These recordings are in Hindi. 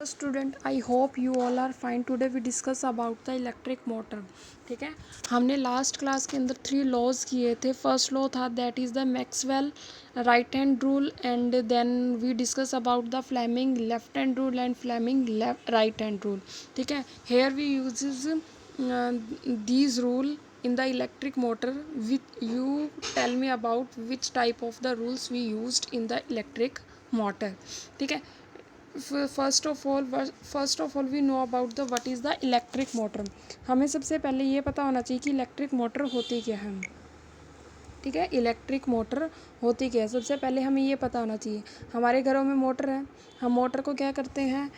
Student, I hope you all are fine. Today we discuss about the electric motor. ठीक है, हमने लास्ट क्लास के अंदर 3 लॉज किए थे. फर्स्ट लॉ था that is the Maxwell right hand rule, and then we discuss about the Fleming left hand rule and Fleming right hand rule. ठीक है, here we uses these rule in the electric motor. With you tell me about which type of the rules we used in the electric motor. ठीक है, first of all we know about the what is the electric motor. हमें सबसे पहले ये पता होना चाहिए कि इलेक्ट्रिक मोटर होती क्या है. ठीक है, इलेक्ट्रिक मोटर होती क्या है, सबसे पहले हमें ये पता होना चाहिए. हमारे घरों में मोटर है, हम मोटर को क्या करते हैं,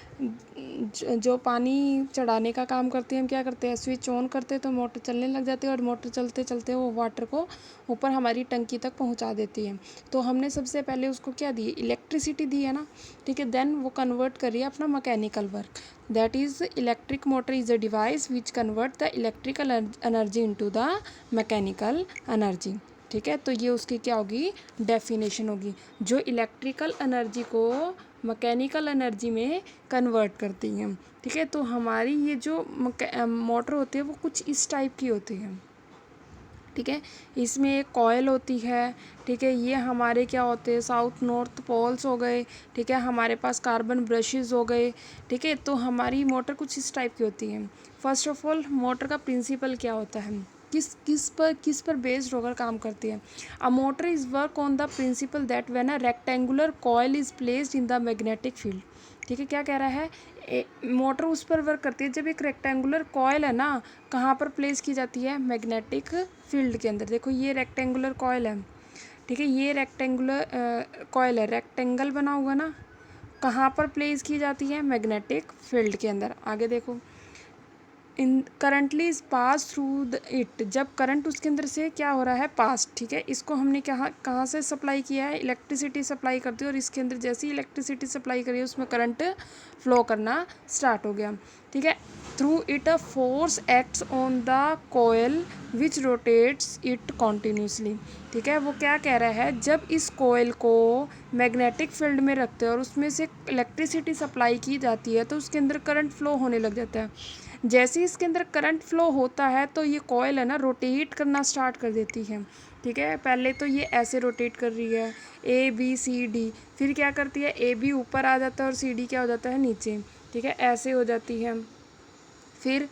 जो पानी चढ़ाने का काम करते हैं, हम क्या करते हैं, स्विच ऑन करते हैं तो मोटर चलने लग जाती है और मोटर चलते चलते वो वाटर को ऊपर हमारी टंकी तक पहुंचा देती है. तो हमने सबसे पहले उसको क्या दी, इलेक्ट्रिसिटी दी है ना. ठीक है, देन वो कन्वर्ट करिए अपना mechanical work. That is electric motor is a device which convert the electrical energy into the mechanical energy. ठीक है, तो ये उसकी क्या होगी, डेफिनेशन होगी, जो इलेक्ट्रिकल एनर्जी को मैकेनिकल एनर्जी में कन्वर्ट करती हैं. ठीक है, तो हमारी ये जो मोटर होती है वो कुछ इस टाइप की होती है. ठीक है, इसमें एक कॉयल होती है. ठीक है, ये हमारे क्या होते हैं, साउथ नॉर्थ पोल्स हो गए. ठीक है, हमारे पास कार्बन ब्रशेज़ हो गए. ठीक है, तो हमारी मोटर कुछ इस टाइप की होती है. फर्स्ट ऑफ ऑल मोटर का प्रिंसिपल क्या होता है, किस पर बेस्ड होकर काम करती है. A motor is work on the principal that when a rectangular coil is placed in the magnetic field. ठीक है, क्या कह रहा है, मोटर उस पर वर्क करती है जब एक रेक्टेंगुलर कॉयल है ना, कहाँ पर प्लेस की जाती है, मैग्नेटिक फील्ड के अंदर. देखो ये रेक्टेंगुलर कॉयल है. ठीक है, ये रेक्टेंगुलर कॉयल है, रेक्टेंगल बना हुआ ना, कहाँ पर प्लेस की जाती है, मैग्नेटिक फील्ड के अंदर. आगे देखो, in currently is pass through the it, जब करंट उसके अंदर से क्या हो रहा है, पास. ठीक है, इसको हमने कहाँ से सप्लाई किया है, इलेक्ट्रिसिटी सप्लाई करती है, और इसके अंदर जैसी इलेक्ट्रिसिटी सप्लाई करी है उसमें करंट फ्लो करना स्टार्ट हो गया. ठीक है, through it a force acts on the coil which rotates it continuously. ठीक है, वो क्या कह रहा है, जब इस कोयल को मैग्नेटिक फील्ड में रखते हैं और उसमें से इलेक्ट्रिसिटी सप्लाई की जाती है तो उसके अंदर करंट फ्लो होने लग जाता है. जैसे ही इसके अंदर करंट फ्लो होता है तो ये कॉयल है ना रोटेट करना स्टार्ट कर देती है. ठीक है, पहले तो ये ऐसे रोटेट कर रही है, ए बी सी डी, फिर क्या करती है, ए बी ऊपर आ जाता है और सी डी क्या हो जाता है, नीचे. ठीक है, ऐसे हो जाती है. फिर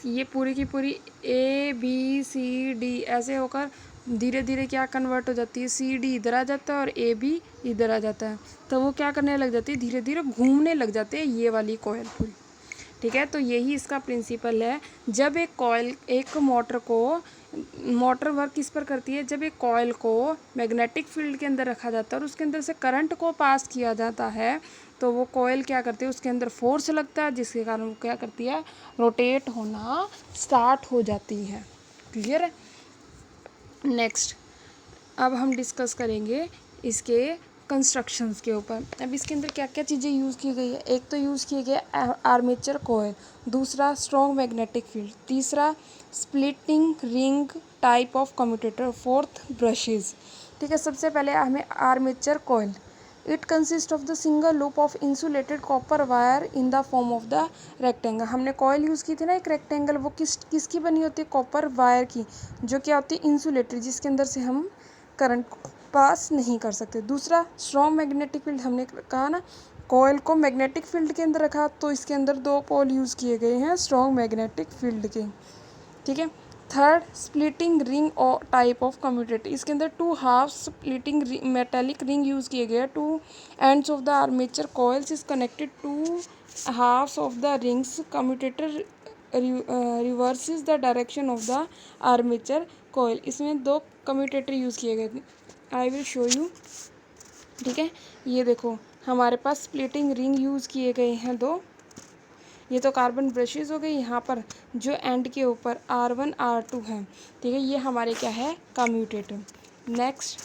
ये पूरी की पूरी ए बी सी डी ऐसे होकर धीरे धीरे क्या कन्वर्ट हो जाती है, सी डी इधर आ जाता है और ए बी इधर आ जाता है. तो वो क्या करने लग जाती है, धीरे धीरे घूमने लग जाते हैं ये वाली कॉयल पूरी. ठीक है, तो यही इसका प्रिंसिपल है. जब एक मोटर वर्क किस पर करती है, जब एक कॉयल को मैग्नेटिक फील्ड के अंदर रखा जाता है और उसके अंदर से करंट को पास किया जाता है तो वो कॉयल क्या करती है, उसके अंदर फोर्स लगता है जिसके कारण वो क्या करती है, रोटेट होना स्टार्ट हो जाती है. क्लियर है. नेक्स्ट, अब हम डिस्कस करेंगे इसके कंस्ट्रक्शंस के ऊपर. अब इसके अंदर क्या क्या चीज़ें यूज़ की गई है, एक तो यूज़ किए गए आर्मेचर कोयल, दूसरा स्ट्रॉन्ग मैग्नेटिक फील्ड, तीसरा splitting ring type of commutator, fourth brushes. ठीक है, सबसे पहले हमें armature coil. It consist of the single loop of insulated copper wire in the form of the rectangle. हमने कॉयल यूज़ की थी ना एक रेक्टेंगल, वो किसकी बनी होती है, कॉपर वायर की, जो क्या होती है, इंसुलेटेड, जिसके अंदर से हम करंट पास नहीं कर सकते. दूसरा स्ट्रॉन्ग मैग्नेटिक फील्ड, हमने कहा ना कॉयल को मैग्नेटिक फील्ड के अंदर रखा तो इसके अंदर 2 पोल यूज़ किए गए हैं स्ट्रॉन्ग मैग्नेटिक फील्ड के. ठीक है, थर्ड स्प्लिटिंग रिंग और टाइप ऑफ कम्यूटेटर, इसके अंदर 2 half splitting metallic ring use किए गए. 2 ends of the armature coils is connected 2 halves of the rings. Commutator reverses the direction of the armature coil. इसमें 2 कम्यूटेटर यूज़ किए गए थे, आई विल शो यू. ठीक है, ये देखो हमारे पास स्प्लिटिंग रिंग यूज़ किए गए हैं 2. ये तो कार्बन ब्रशेज़ हो गई, यहाँ पर जो एंड के ऊपर R1 R2 है. ठीक है, ये हमारे क्या है, कम्यूटेटर. नेक्स्ट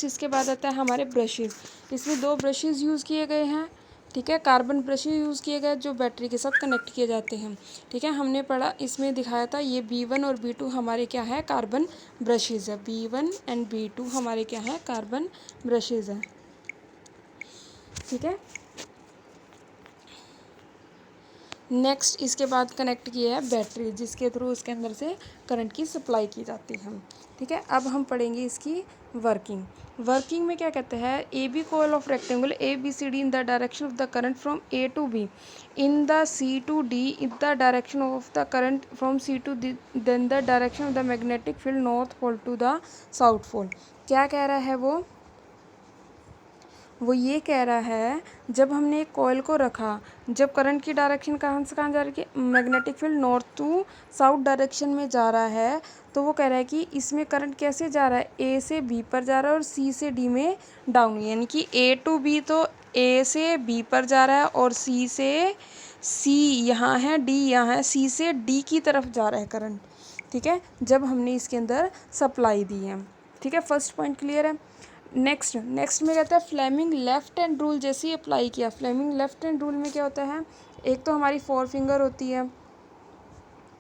इसके बाद आता है हमारे ब्रशेज़. इसमें 2 ब्रशेज़ यूज़ किए गए हैं. ठीक है, कार्बन ब्रशेज़ यूज़ किए गए जो बैटरी के साथ कनेक्ट किए जाते हैं. ठीक है, हमने पढ़ा इसमें दिखाया था ये B1 और B2 हमारे क्या है, कार्बन ब्रशेज़ है. B1 एंड B2 हमारे क्या है, कार्बन ब्रशेज़ है. ठीक है, नेक्स्ट इसके बाद कनेक्ट किया है बैटरी, जिसके थ्रू उसके अंदर से करंट की सप्लाई की जाती है। ठीक है, अब हम पढ़ेंगे इसकी वर्किंग। वर्किंग में क्या कहते हैं, A B coil of rectangle A B C D in the direction of the current from A to B in the C to D in the direction of the current from C to D then the direction of the magnetic field north pole to the south pole. क्या कह रहा है वो ये कह रहा है, जब हमने एक कॉइल को रखा, जब करंट की डायरेक्शन कहाँ से कहाँ जा रही है, magnetic field north to south direction में जा रहा है, तो वो कह रहा है कि इसमें करंट कैसे जा रहा है, ए से बी पर जा रहा है और सी से डी में डाउन, यानी कि ए टू बी तो ए से बी पर जा रहा है और सी से सी यहाँ है, डी यहाँ है, सी से डी की तरफ जा रहा है करंट। ठीक है, जब हमने इसके अंदर सप्लाई दी है। ठीक है, फर्स्ट पॉइंट क्लियर है। नेक्स्ट में कहता है फ्लेमिंग लेफ्ट हैंड रूल जैसे ही अप्लाई किया। फ्लेमिंग लेफ्ट हैंड रूल में क्या होता है, एक तो हमारी फोर फिंगर होती है।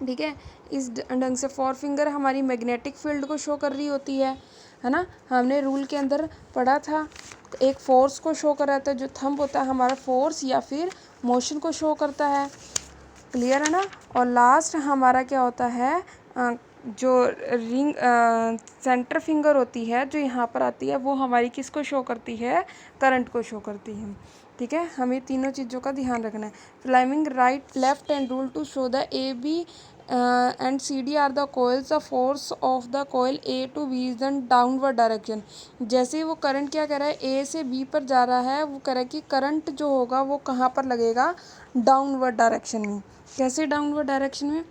ठीक है, इस ढंग से फोर फिंगर हमारी मैग्नेटिक फील्ड को शो कर रही होती है ना। हमने रूल के अंदर पढ़ा था, एक फोर्स को शो कर रहा था, जो थंब होता है हमारा फोर्स या फिर मोशन को शो करता है। क्लियर है ना। और लास्ट हमारा क्या होता है, जो रिंग सेंटर फिंगर होती है जो यहाँ पर आती है, वो हमारी किसको शो करती है, करंट को शो करती है। ठीक है, हमें तीनों चीज़ों का ध्यान रखना है। Fleming right left and rule to show the A B and C D are the coils, the force of the coil A to B is in downward direction. जैसे वो करंट क्या कह रहा है, ए से बी पर जा रहा है, वो कह रहा है कि करंट जो होगा वो कहाँ पर लगेगा, डाउनवर्ड डायरेक्शन में। कैसे डाउनवर्ड डायरेक्शन में,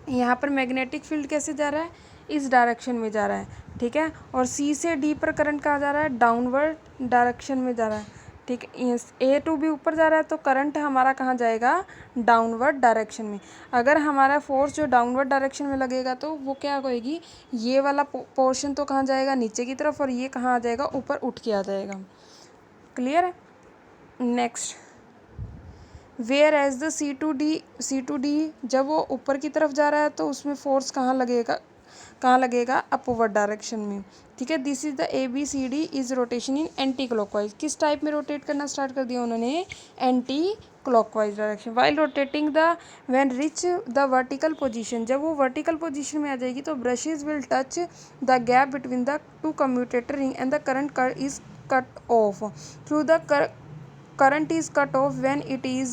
यहाँ पर मैग्नेटिक फील्ड कैसे जा रहा है, इस डायरेक्शन में जा रहा है। ठीक है, और सी से डी पर करंट कहाँ जा रहा है, डाउनवर्ड डायरेक्शन में जा रहा है। ठीक है, ए टू बी ऊपर जा रहा है तो करंट हमारा कहाँ जाएगा, डाउनवर्ड डायरेक्शन में। अगर हमारा फोर्स जो डाउनवर्ड डायरेक्शन में लगेगा तो वो क्या होएगी, ये वाला पोर्शन तो कहाँ जाएगा, नीचे की तरफ, और ये कहाँ आ जाएगा, ऊपर उठ के आ जाएगा। क्लियर है। Next, where as the C to D जब वो ऊपर की तरफ जा रहा है तो उसमें फोर्स कहाँ लगेगा, अपवर्ड डायरेक्शन में। ठीक है, this is the A B C D is rotation in anti clockwise. किस टाइप में रोटेट करना स्टार्ट कर दिया उन्होंने, anti clockwise direction. While rotating the when reach the vertical position, जब वो वर्टिकल पोजीशन में आ जाएगी तो brushes will touch the gap between the two commutator ring and the current is cut off through the current is cut off when it is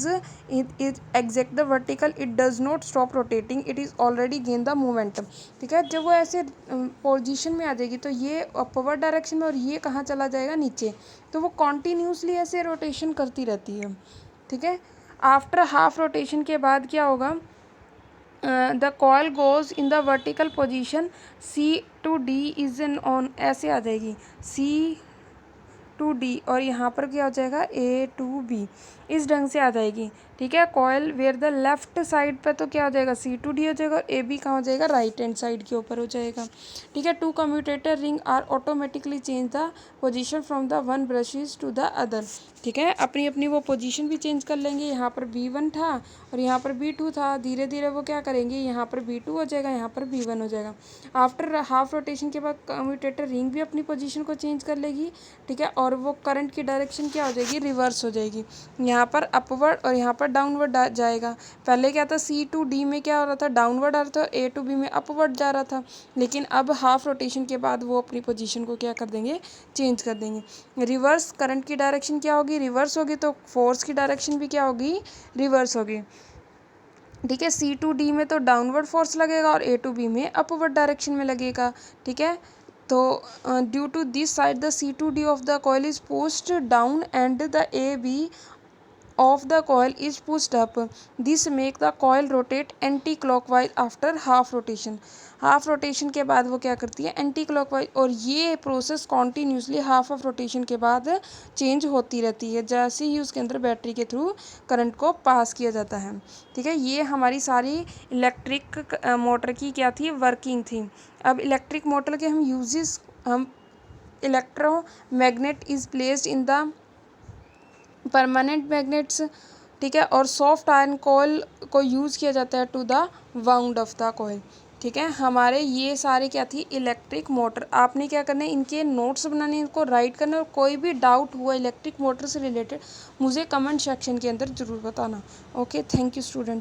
exact the vertical, it does not stop rotating, it is already gain the momentum। ठीक है, जब वो ऐसे पोजीशन में आ जाएगी तो ये अपवर्ड डायरेक्शन में और ये कहाँ चला जाएगा, नीचे, तो वो कॉन्टीन्यूसली ऐसे रोटेशन करती रहती है। ठीक है, आफ्टर हाफ रोटेशन के बाद क्या होगा, the coil goes in the vertical position C to D is an on, ऐसे आ जाएगी सी टू डी और यहाँ पर क्या हो जाएगा, ए टू बी, इस ढंग से आ जाएगी। ठीक है, coil where the left side पे तो क्या हो जाएगा, सी टू डी हो जाएगा, और ए बी कहाँ हो जाएगा, राइट हैंड साइड के ऊपर हो जाएगा। ठीक है, two commutator ring are automatically change the position from the one brushes to the other. ठीक है, अपनी अपनी वो पोजीशन भी चेंज कर लेंगे। यहाँ पर B1 था और यहाँ पर B2 था, धीरे धीरे वो क्या करेंगे, यहाँ पर B2 हो जाएगा, यहाँ पर B1 हो जाएगा। आफ्टर हाफ रोटेशन के बाद कम्यूटेटर रिंग भी अपनी पोजीशन को चेंज कर लेगी। ठीक है, और वो करंट की डायरेक्शन क्या हो जाएगी, रिवर्स हो जाएगी। यहाँ पर अपवर्ड और यहाँ पर डाउनवर्ड जाएगा। पहले क्या था, सी टू डी में क्या हो रहा था, डाउनवर्ड आ रहा था, ए टू बी में अपवर्ड जा रहा था। लेकिन अब हाफ रोटेशन के बाद वो अपनी पोजीशन को क्या कर देंगे, चेंज कर देंगे। रिवर्स करंट की डायरेक्शन क्या होगी, रिवर्स होगी, तो फोर्स की डायरेक्शन भी क्या होगी, रिवर्स होगी। ठीक है, सी टू डी में तो डाउनवर्ड फोर्स लगेगा और ए टू बी में अपवर्ड डायरेक्शन में लगेगा। ठीक है, तो due to this side the C to D of the coil is pushed down and the A B of the coil is pushed up. This make the coil rotate anti-clockwise after half rotation. Half rotation के बाद वो क्या करती है, एंटी क्लॉकवाइज, और ये process continuously half of rotation के बाद चेंज होती रहती है, जैसे ही उसके अंदर बैटरी के थ्रू करंट को पास किया जाता है। ठीक है, ये हमारी सारी इलेक्ट्रिक मोटर की क्या थी, वर्किंग थी। अब इलेक्ट्रिक मोटर के हम यूजेस, हम electromagnet is placed in the permanent magnets. ठीक है, और सॉफ्ट आयरन कॉइल को यूज़ किया जाता है to the wound of the coil. ठीक ठीक है। हमारे ये सारे क्या थी, इलेक्ट्रिक मोटर। आपने क्या करना है, इनके नोट्स बनाने, इनको राइट करना, और कोई भी डाउट हुआ इलेक्ट्रिक मोटर से रिलेटेड मुझे कमेंट सेक्शन के अंदर ज़रूर बताना। Okay, thank you students.